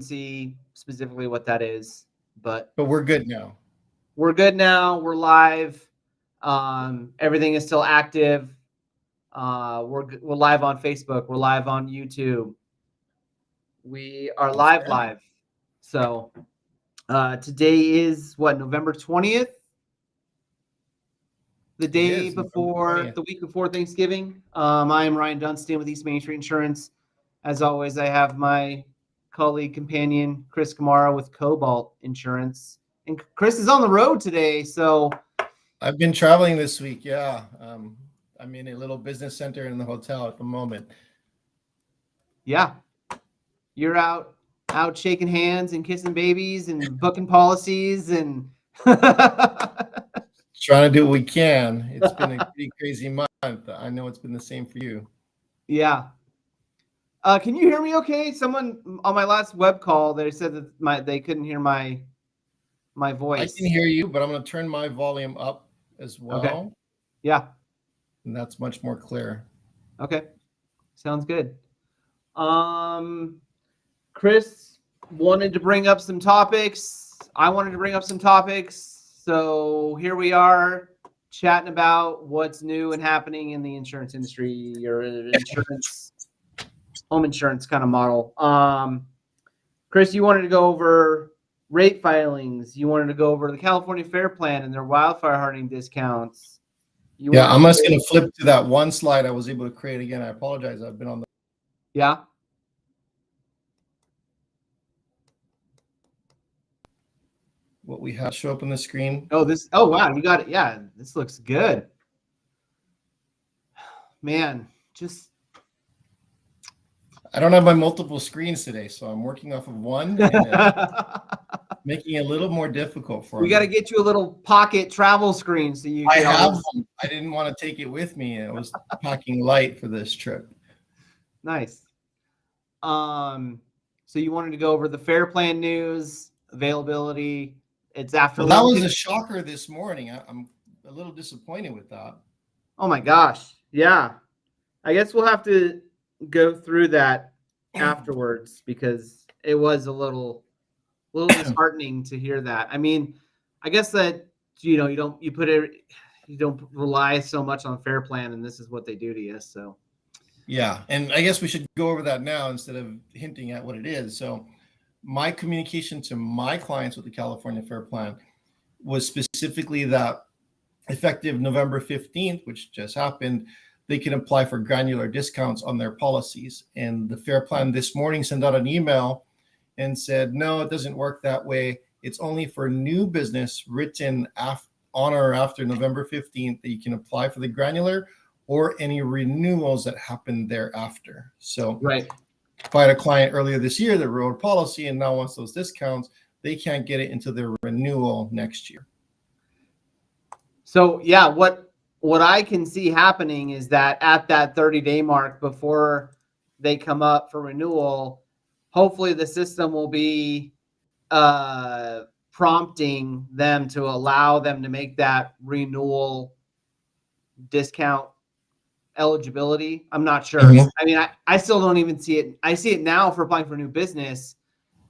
see specifically what that is, but we're good now. we're good now. We're live. Everything is still active. We're live on Facebook. We're live on YouTube. We are live. So today is what, November 20th? The day before, the week before Thanksgiving. I am Ryan Dunstan with East Main Street Insurance. As always, I have my colleague, companion, Chris Kamara with Cobalt Insurance. And Chris is on the road today, so I've been traveling this week. Yeah, I'm in a little business center in the hotel at the moment. Yeah, you're out shaking hands and kissing babies and booking policies and trying to do what we can. It's been a pretty crazy month. I know it's been the same for you. Yeah. Can you hear me okay? Someone on my last web call, they said that they couldn't hear my voice. I can hear you, but I'm going to turn my volume up as well. Okay. Yeah. And that's much more clear. Okay. Sounds good. Chris wanted to bring up some topics. I wanted to bring up some topics. So here we are chatting about what's new and happening in the insurance industry or insurance, home insurance kind of model. Chris, you wanted to go over rate filings. You wanted to go over the California Fair Plan and their wildfire hardening discounts. I'm just going to flip to that one slide I was able to create again. I apologize. I've been on the. Yeah. What we have show up on the screen. Oh, wow. You got it. Yeah. This looks good. Man, I don't have my multiple screens today, so I'm working off of one, and making it a little more difficult for me. We got to get you a little pocket travel screen so you. I have one. I didn't want to take it with me. I was packing light for this trip. Nice. So you wanted to go over the Fair Plan news, availability. It's after. Well, that was a shocker this morning. I'm a little disappointed with that. Oh my gosh! Yeah, I guess we'll have to go through that afterwards because it was a little disheartening to hear that. I mean, I guess that you don't rely so much on Fair Plan, and this is what they do to you. So yeah, and I guess we should go over that now instead of hinting at what it is. So my communication to my clients with the California Fair Plan was specifically that effective November 15th, which just happened, they can apply for granular discounts on their policies. And the Fair Plan this morning sent out an email and said, no, it doesn't work that way. It's only for new business written on or after November 15th that you can apply for the granular or any renewals that happen thereafter. So right. If I had a client earlier this year that wrote a policy and now wants those discounts, they can't get it into their renewal next year. So yeah, what I can see happening is that at that 30-day mark before they come up for renewal, hopefully the system will be prompting them to allow them to make that renewal discount eligibility. I'm not sure. Mm-hmm. I mean, I still don't even see it. I see it now for applying for new business,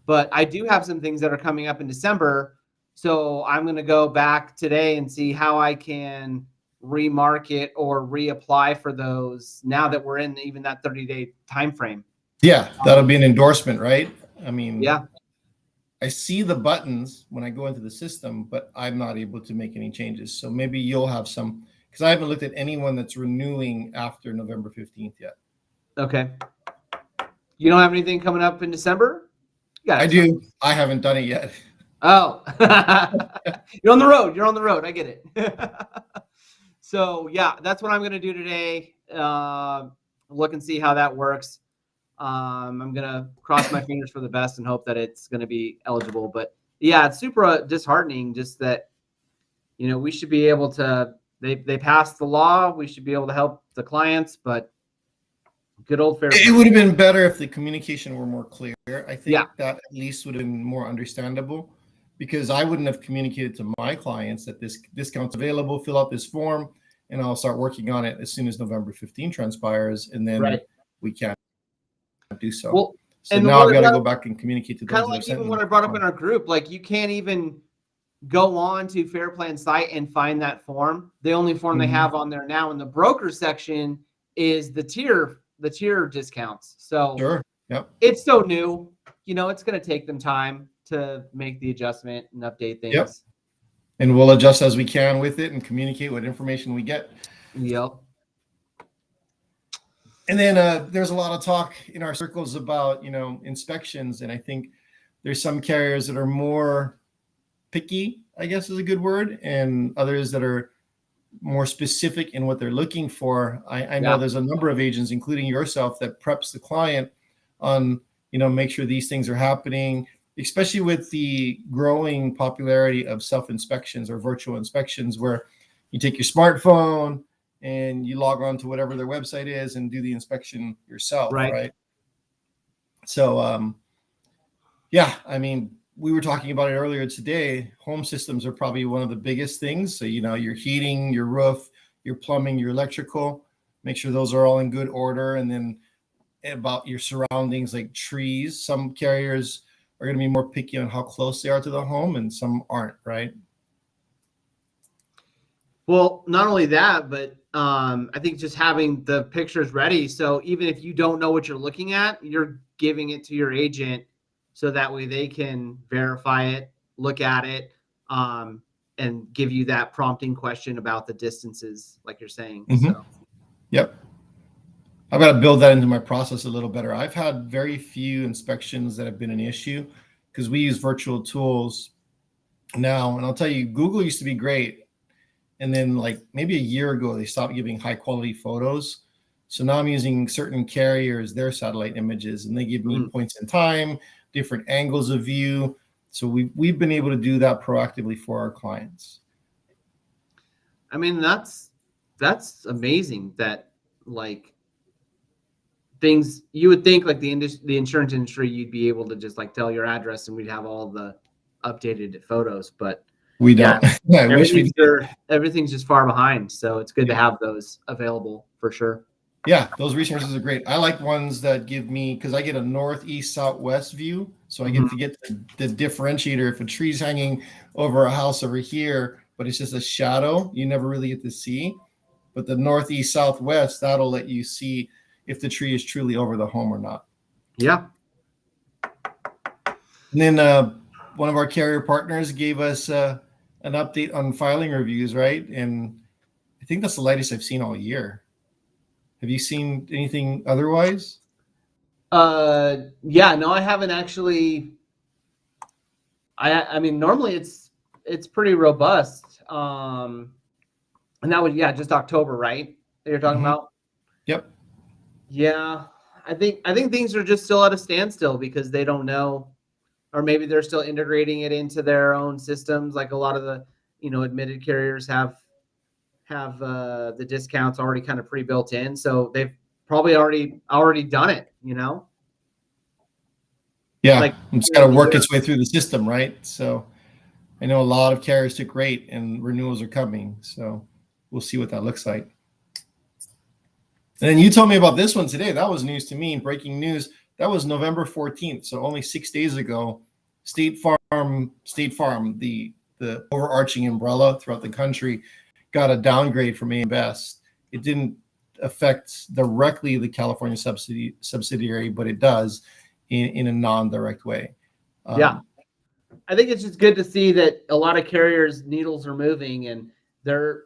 but I do have some things that are coming up in December. So I'm going to go back today and see how I can remarket or reapply for those now that we're in even that 30-day time frame. Yeah, that'll be an endorsement, right? I mean, yeah. I see the buttons when I go into the system, but I'm not able to make any changes. So maybe you'll have some, because I haven't looked at anyone that's renewing after November 15th yet. Okay. You don't have anything coming up in December? I do. I haven't done it yet. Oh, you're on the road. You're on the road. I get it. So yeah, that's what I'm going to do today. Look and see how that works. I'm going to cross my fingers for the best and hope that it's going to be eligible. But yeah, it's super disheartening just that, we should be able to, they passed the law. We should be able to help the clients, but good old Fair. It would have been better if the communication were more clear. I think that at least would have been more understandable, because I wouldn't have communicated to my clients that this discount's available, fill out this form, and I'll start working on it as soon as November 15 transpires, and then we can't do so. Well, So And now what I've got to about go back and communicate to kind those of that have like sent even me. what I brought up in our group, like you can't even go on to Fair Plan site and find that form. The only form they Mhm. have on there now in the broker section is the tier discounts. So Sure. Yep. it's so new, it's going to take them time to make the adjustment and update Yep. things. And we'll adjust as we can with it and communicate what information we get. Yep. And then there's a lot of talk in our circles about, inspections. And I think there's some carriers that are more picky, I guess is a good word, and others that are more specific in what they're looking for. I know Yeah. there's a number of agents, including yourself, that preps the client on, make sure these things are happening, especially with the growing popularity of self-inspections or virtual inspections, where you take your smartphone and you log on to whatever their website is and do the inspection yourself, right? So, yeah, I mean, we were talking about it earlier today. Home systems are probably one of the biggest things. So, your heating, your roof, your plumbing, your electrical, make sure those are all in good order. And then about your surroundings, like trees. Some carriers are going to be more picky on how close they are to the home, and some aren't, right? Well, not only that, but I think just having the pictures ready. So even if you don't know what you're looking at, you're giving it to your agent so that way they can verify it, look at it, and give you that prompting question about the distances, like you're saying. Mhm. So, Yep. I've got to build that into my process a little better. I've had very few inspections that have been an issue because we use virtual tools now. And I'll tell you, Google used to be great. And then, like maybe a year ago, they stopped giving high quality photos. So now I'm using certain carriers, their satellite images, and they give me points in time, different angles of view. So we've been able to do that proactively for our clients. I mean, that's amazing that like things you would think like the insurance industry, you'd be able to just like tell your address and we'd have all the updated photos, but We don't. yeah, I wish we did. everything's just far behind. So it's good to have those available for sure. Yeah, those resources are great. I like ones that give me, because I get a north, east, southwest view. So I get to get the differentiator. If a tree's hanging over a house over here, but it's just a shadow, you never really get to see. But the northeast, southwest, that'll let you see if the tree is truly over the home or not. Yeah. And then one of our carrier partners gave us an update on filing reviews, right? And I think that's the latest I've seen all year. Have you seen anything otherwise? Yeah, no, I haven't actually. I mean, normally it's pretty robust. And that would, just October, right? That you're talking about? Yep. Yeah. I think things are just still at a standstill because they don't know, or maybe they're still integrating it into their own systems. Like a lot of the, admitted carriers have the discounts already kind of pre-built in. So they've probably already done it, Yeah, like it's got to work its way through the system, right? So I know a lot of carriers took rate and renewals are coming. So we'll see what that looks like. And then you told me about this one today. That was news to me, breaking news. That was November 14th. So only 6 days ago, State Farm, the overarching umbrella throughout the country, got a downgrade from AM Best. It didn't affect directly the California subsidiary, but it does in a non-direct way. Yeah. I think it's just good to see that a lot of carriers' needles are moving and they're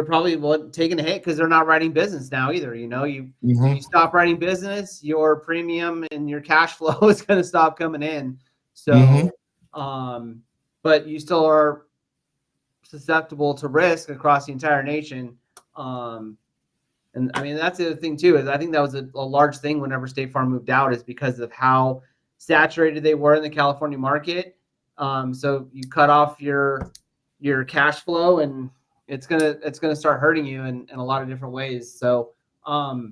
probably taking a hit because they're not writing business now either. You stop writing business, your premium and your cash flow is going to stop coming in. So, but you still are susceptible to risk across the entire nation. And I mean, that's the other thing too, is I think that was a large thing whenever State Farm moved out, is because of how saturated they were in the California market. So you cut off your cash flow and it's gonna start hurting you in a lot of different ways. So I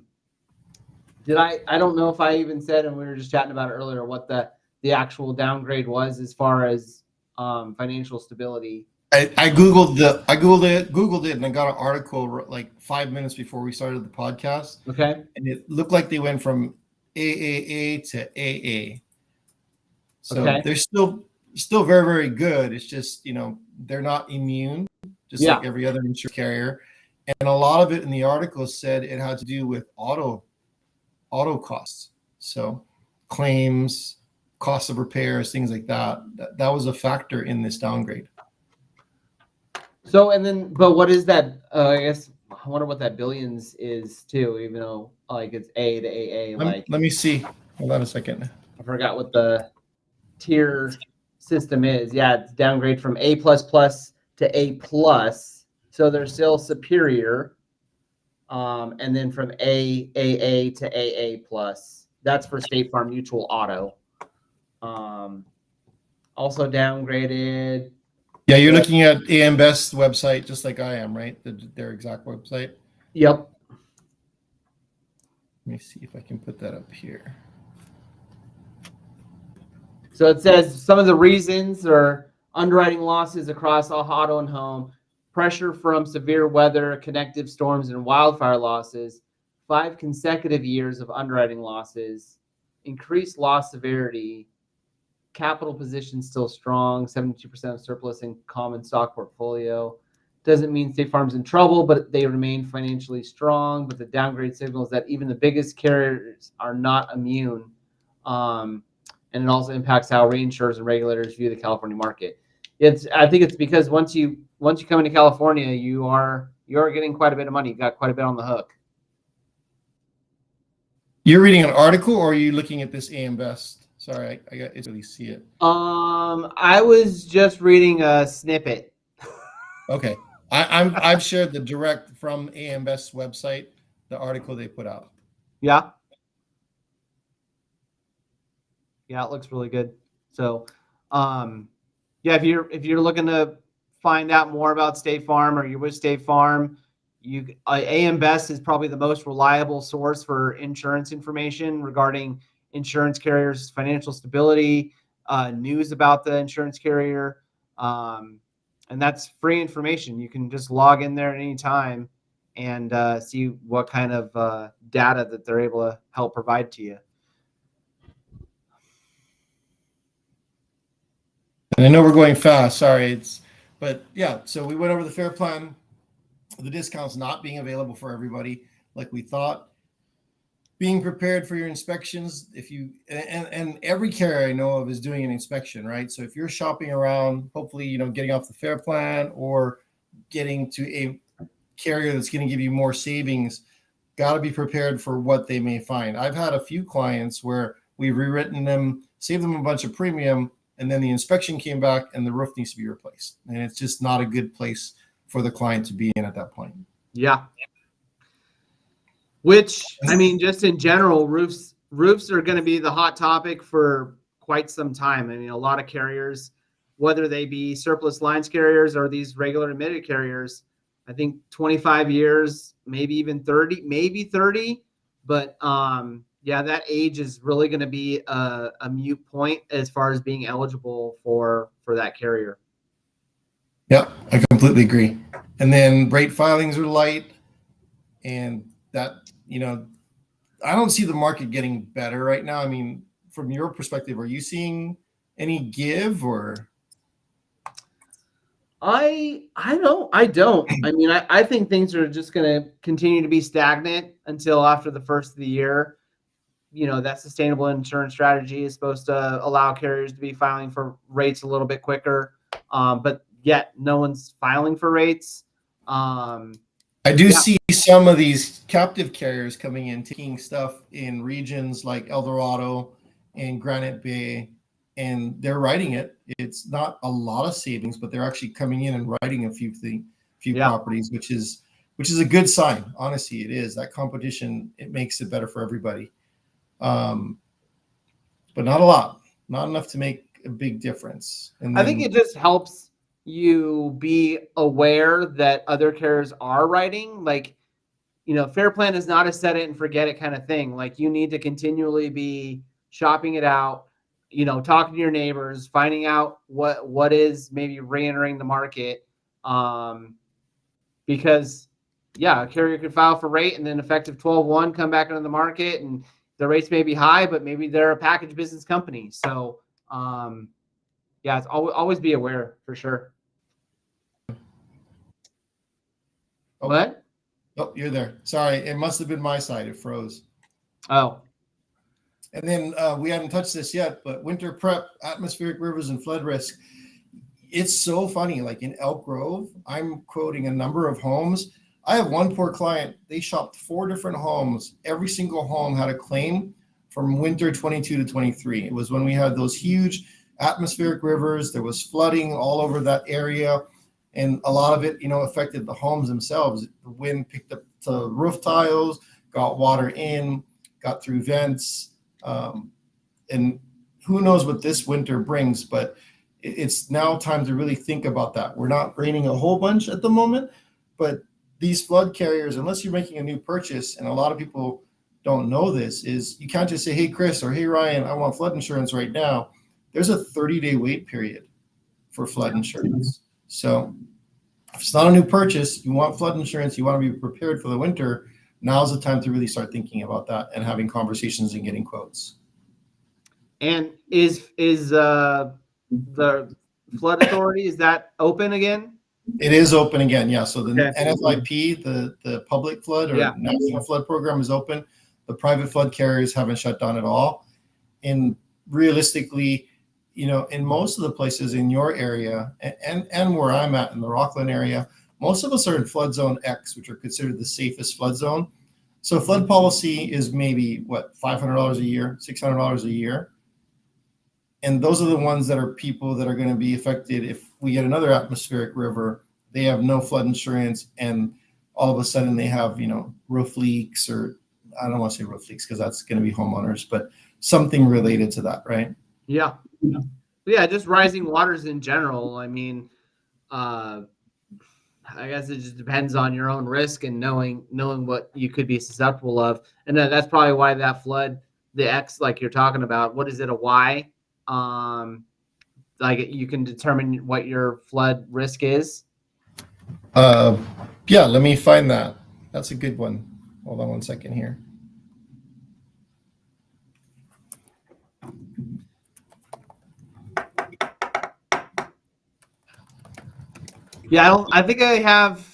don't know if I even said, and we were just chatting about it earlier, what the actual downgrade was as far as financial stability. I googled it, and I got an article like 5 minutes before we started the podcast. Okay. And it looked like they went from AAA to AA. So Okay. they're still very, very good. It's just, they're not immune, just Yeah. like every other insurance carrier. And a lot of it in the article said it had to do with auto costs. So claims, cost of repairs, things like that. That was a factor in this downgrade. So, but what is that? I guess I wonder what that billions is too, even though like it's A to AA. Let me see. Hold on a second. I forgot what the tier system is. Yeah, it's downgrade from A++ to A+. So they're still superior. And then from AAA to AA+. That's for State Farm Mutual Auto. Also downgraded. Yeah, you're looking at AM Best's website, just like I am, right? Their exact website. Yep. Let me see if I can put that up here. So it says some of the reasons are underwriting losses across all auto and home, pressure from severe weather, connective storms, and wildfire losses, 5 consecutive years of underwriting losses, increased loss severity, capital position still strong, 72% of surplus in common stock portfolio. Doesn't mean State Farm's in trouble, but they remain financially strong. But the downgrade signals that even the biggest carriers are not immune. And it also impacts how reinsurers and regulators view the California market. I think it's because once you come into California, you are getting quite a bit of money. You've got quite a bit on the hook. You're reading an article, or are you looking at this AM Best? Sorry, I got to really see it. I was just reading a snippet. Okay, I've shared the direct from AM Best's website, the article they put out. Yeah. Yeah, it looks really good. So, yeah, if you're looking to find out more about State Farm, or you're with State Farm, AM Best is probably the most reliable source for insurance information regarding insurance carriers' financial stability, news about the insurance carrier, and that's free information. You can just log in there at any time and see what kind of data that they're able to help provide to you. And I know we're going fast. Sorry, but yeah. So we went over the fair plan, the discounts not being available for everybody like we thought. Being prepared for your inspections. If you and every carrier I know of is doing an inspection, right? So if you're shopping around, hopefully getting off the fair plan or getting to a carrier that's going to give you more savings, got to be prepared for what they may find. I've had a few clients where we've rewritten them, saved them a bunch of premium, and then the inspection came back and the roof needs to be replaced. And it's just not a good place for the client to be in at that point. Yeah. Which, I mean, just in general, roofs are going to be the hot topic for quite some time. I mean, a lot of carriers, whether they be surplus lines carriers or these regular admitted carriers, I think 25 years, maybe even 30, but yeah, that age is really going to be a mute point as far as being eligible for that carrier. Yeah, I completely agree. And then rate filings are light, and that, I don't see the market getting better right now. I mean, from your perspective, are you seeing any give or? I don't. I mean, I think things are just going to continue to be stagnant until after the first of the year. That sustainable insurance strategy is supposed to allow carriers to be filing for rates a little bit quicker. But yet no one's filing for rates. I do see some of these captive carriers coming in, taking stuff in regions like El Dorado and Granite Bay, and they're writing it. It's not a lot of savings, but they're actually coming in and writing a few properties, which is a good sign. Honestly, it is. That competition, it makes it better for everybody. But not a lot, not enough to make a big difference. And I think it just helps you be aware that other carriers are writing. Like, fair plan is not a set it and forget it kind of thing. Like, you need to continually be shopping it out, talking to your neighbors, finding out what is maybe re-entering the market. Because a carrier could file for rate and then effective 12/1 come back into the market, and the rates may be high, but maybe they're a package business company. So yeah, it's always be aware for sure. Oh. What? Oh, you're there. Sorry, it must have been my side. It froze. Oh, And then we haven't touched this yet, but winter prep, atmospheric rivers, and flood risk. It's so funny. Like in Elk Grove, I'm quoting a number of homes. I have one poor client. They shopped 4 different homes. Every single home had a claim from winter 22 to 23. It was when we had those huge atmospheric rivers. There was flooding all over that area. And a lot of it, affected the homes themselves. The wind picked up the roof tiles, got water in, got through vents. And who knows what this winter brings, but it's now time to really think about that. We're not raining a whole bunch at the moment, but these flood carriers, unless you're making a new purchase, and a lot of people don't know this, is you can't just say, hey, Chris, or hey, Ryan, I want flood insurance right now. There's a 30-day wait period for flood insurance. So if it's not a new purchase, you want flood insurance, you want to be prepared for the winter, now's the time to really start thinking about that and having conversations and getting quotes. and is the flood authority, is that open again? It is open again, yeah. So the Okay. NFIP, the public flood or Yeah. national flood program is open. The private flood carriers haven't shut down at all. And realistically, in most of the places in your area and where I'm at in the Rockland area, most of us are in flood zone X, which are considered the safest flood zone. So flood policy is maybe $500 a year, $600 a year. And those are the ones that are people that are going to be affected if we get another atmospheric river. They have no flood insurance, and all of a sudden they have, roof leaks, or I don't want to say roof leaks because that's going to be homeowners, but something related to that, right? Yeah. Yeah, just rising waters in general. I mean, I guess it just depends on your own risk and knowing what you could be susceptible of. And then that's probably why that flood, the X, like you're talking about, what is it, a Y? Like you can determine what your flood risk is. Yeah, let me find that. That's a good one. Hold on one second here. Yeah, I think I have.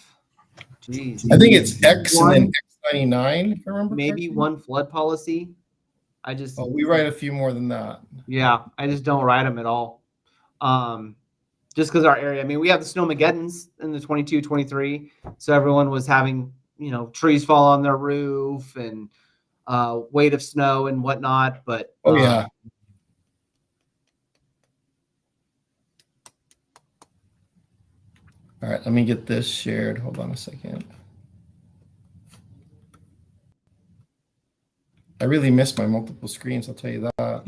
Geez, I think it's X One. and then X99, if I remember maybe correctly. one flood policy. I just Oh, we write a few more than that. Yeah, I just don't write them at all. Just because our area, I mean, we have the Snowmageddons in the 22, 23. So everyone was having, trees fall on their roof and weight of snow and whatnot. But Oh, yeah. All right, let me get this shared. Hold on a second. I really miss my multiple screens, I'll tell you that.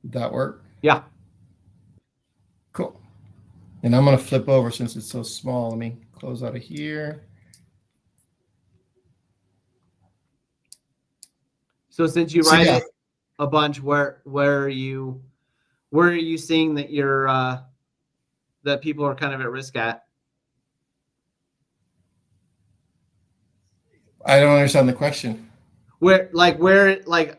Did that work? Yeah. Cool. And I'm going to flip over since it's so small. Let me close out of here. So since you write it a bunch, where are you seeing that you're that people are kind of at risk at? I don't understand the question. Where Rockland, like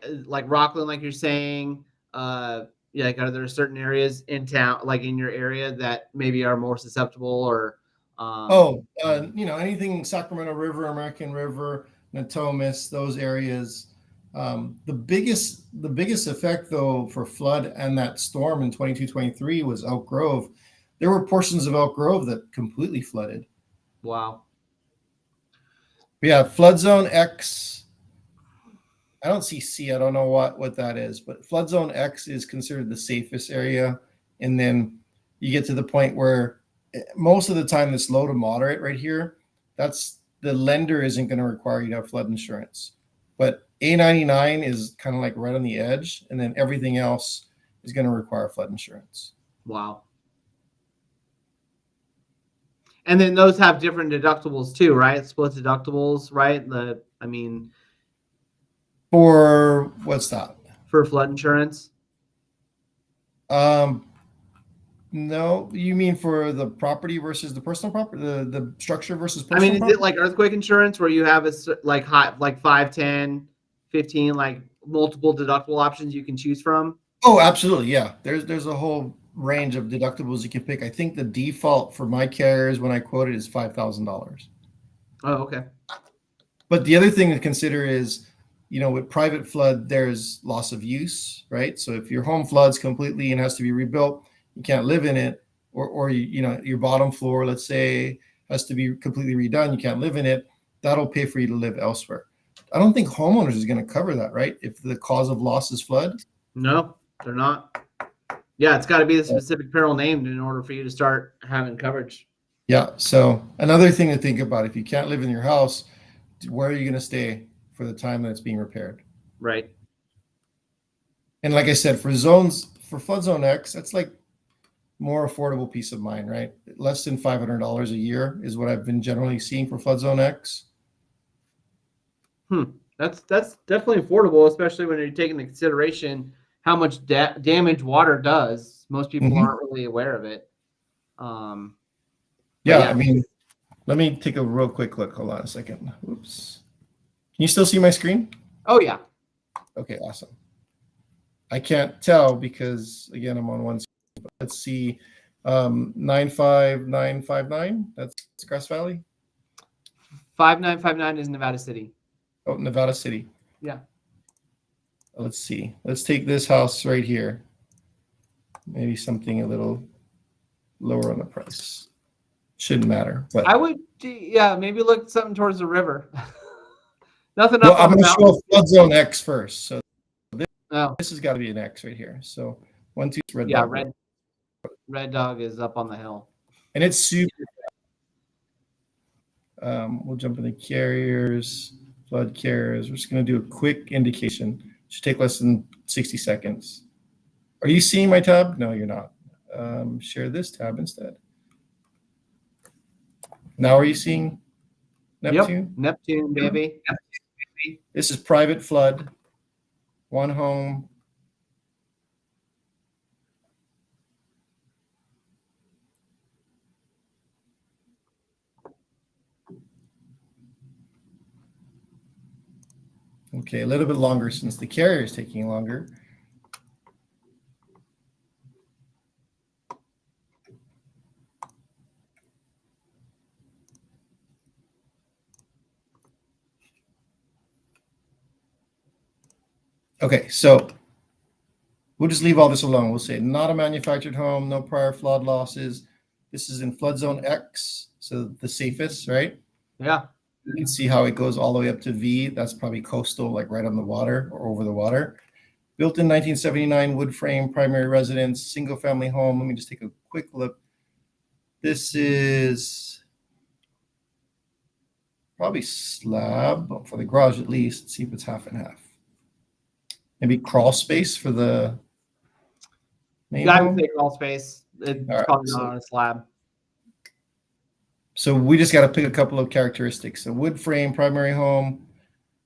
you're saying, yeah, like are there certain areas in town, like in your area, that maybe are more susceptible, or anything Sacramento River, American River, Natomas, those areas. The biggest effect though for flood and that storm in 22-23 was Elk Grove. There were portions of Elk Grove that completely flooded. Wow. Yeah, flood zone X. I don't see C. I don't know what that is, but flood zone X is considered the safest area. And then you get to the point where most of the time it's low to moderate right here. That's the lender isn't going to require you to have flood insurance. But A99 is kind of like right on the edge. And then everything else is going to require flood insurance. Wow. And then those have different deductibles too, right? Split deductibles, right? For what's that? For flood insurance? No, you mean for the property versus the personal property, the structure versus I personal mean, is property? it like earthquake insurance where you have like high, like 5, 10, 15, like multiple deductible options you can choose from? Oh, absolutely. Yeah. There's a whole range of deductibles you can pick. I think the default for my carriers when I quoted is $5,000. Oh, okay. But the other thing to consider is, with private flood, there's loss of use, right? So if your home floods completely and has to be rebuilt, you can't live in it, or your bottom floor, let's say, has to be completely redone, you can't live in it. That'll pay for you to live elsewhere. I don't think homeowners is going to cover that, right? If the cause of loss is flood. No, they're not. Yeah, it's got to be the specific peril named in order for you to start having coverage. Yeah. So another thing to think about: if you can't live in your house, where are you going to stay for the time that it's being repaired? Right. And like I said, for flood zone X, that's like more affordable peace of mind, right? Less than $500 a year is what I've been generally seeing for flood zone X. That's definitely affordable, especially when you're taking into consideration how much damage water does. Most people Mhm. aren't really aware of it. Um, Yeah, yeah. I mean, let me take a real quick look. Hold on a second. Oops. Can you still see my screen? Oh yeah. Okay, awesome. I can't tell because again I'm on one screen. But let's see. 95959. That's Grass Valley. 5959 is Nevada City. Oh, Nevada City. Yeah. Let's see. Let's take this house right here. Maybe something a little lower on the price. Shouldn't matter. But I would, yeah, maybe look something towards the river. Nothing well, up I'm on the going to show mountain. flood zone X first. So Oh, this has got to be an X right here. So 1, 2, Red yeah, Dog Road. Red Dog is up on the hill. And it's super. We'll jump into carriers, flood carriers. We're just going to do a quick indication. Should take less than 60 seconds. Are you seeing my tab? No, you're not. Share this tab instead. Now are you seeing Neptune? Yep, Neptune, baby. This is private flood, one home. Okay, a little bit longer since the carrier is taking longer. Okay, so we'll just leave all this alone. We'll say not a manufactured home, no prior flood losses. This is in flood zone X, so the safest, right? Yeah. You can see how it goes all the way up to V. That's probably coastal, like right on the water or over the water. Built in 1979, wood frame, primary residence, single family home. Let me just take a quick look. This is probably slab for the garage at least. Let's see if it's half and half. Maybe crawl space for the main Got to home. say crawl space. It's All right, probably not on a slab. So we just got to pick a couple of characteristics. A wood frame, primary home,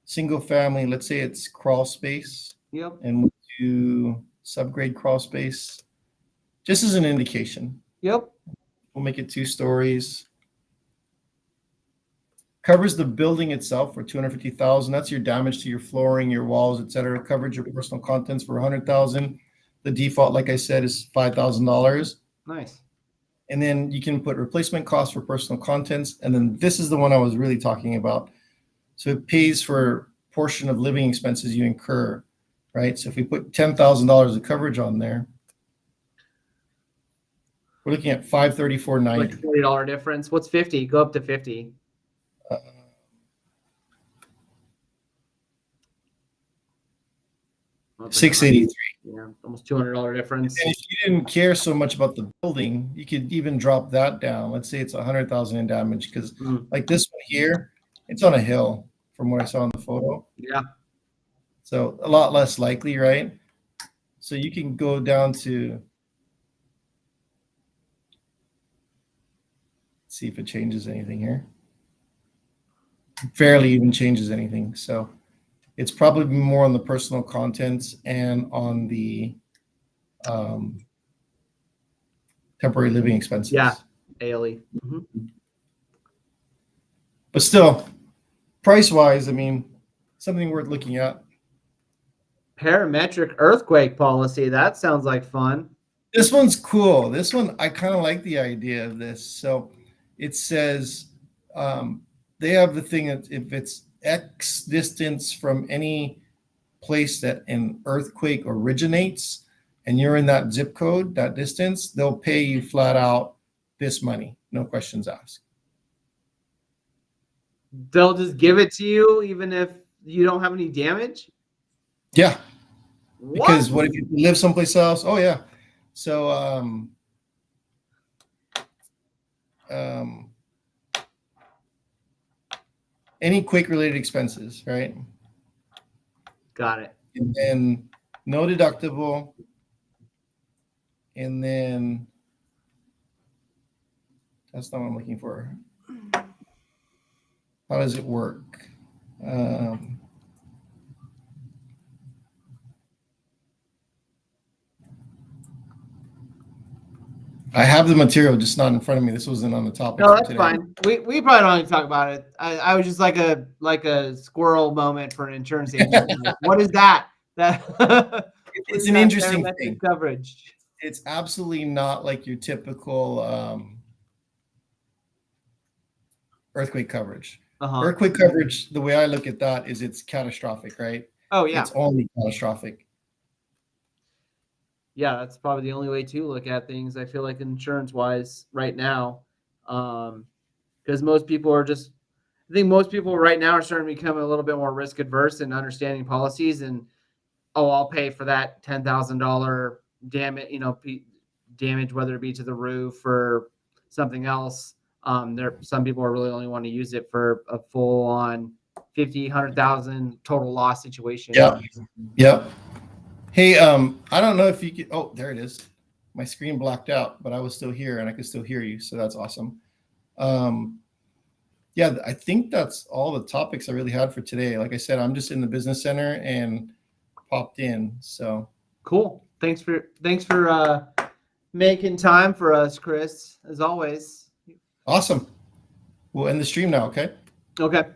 single family. Let's say it's crawl space. Yep. And we'll do subgrade crawl space, just as an indication. Yep. We'll make it 2 stories. Covers the building itself for $250,000. That's your damage to your flooring, your walls, etc. Coverage your personal contents for $100,000. The default, like I said, is $5,000. Nice. And then you can put replacement costs for personal contents. And then this is the one I was really talking about. So it pays for portion of living expenses you incur, right? So if we put $10,000 of coverage on there, we're looking at $534.90. Like $40 difference. What's 50? Go up to 50. 683. Yeah, almost $200 difference. And if you didn't care so much about the building, you could even drop that down. Let's say it's 100,000 in damage, because like this one here, it's on a hill from what I saw in the photo. Yeah. So a lot less likely, right? So you can go down to, see if it changes anything here. Barely even changes anything. So it's probably more on the personal contents and on the temporary living expenses. Yeah. ALE. Mhm. But still, price wise, I mean, something worth looking at. Parametric earthquake policy. That sounds like fun. This one's cool. This one, I kind of like the idea of this. So it says they have the thing that if it's X distance from any place that an earthquake originates and you're in that zip code, that distance, they'll pay you flat out this money, no questions asked. They'll just give it to you even if you don't have any damage? Yeah. Because What? what if you live someplace else? Oh yeah. So any quake related expenses, right? Got it. And then no deductible. And then that's not what I'm looking for. How does it work? I have the material, just not in front of me. This wasn't on the topic. No, for that's today. fine. We probably don't need to talk about it. I was just like a squirrel moment for an insurance agent. Like, what is that? What It's is an that interesting parametric thing. coverage? It's absolutely not like your typical earthquake coverage. Uh-huh. Earthquake coverage, the way I look at that is it's catastrophic, right? Oh yeah. It's only catastrophic. Yeah, that's probably the only way to look at things. I feel like insurance wise right now, because most people are just. I think most people right now are starting to become a little bit more risk adverse in understanding policies and I'll pay for that $10,000 damage, damage, whether it be to the roof or something else. Some people are really only want to use it for a full on 50, 100,000 total loss situation. Yep. Yep. Hey, I don't know if you could, oh, there it is. My screen blacked out, but I was still here and I could still hear you. So that's awesome. Yeah, I think that's all the topics I really had for today. Like I said, I'm just in the business center and popped in. So Cool. Thanks for making time for us, Chris, as always. awesome. We'll end the stream now. Okay. Okay.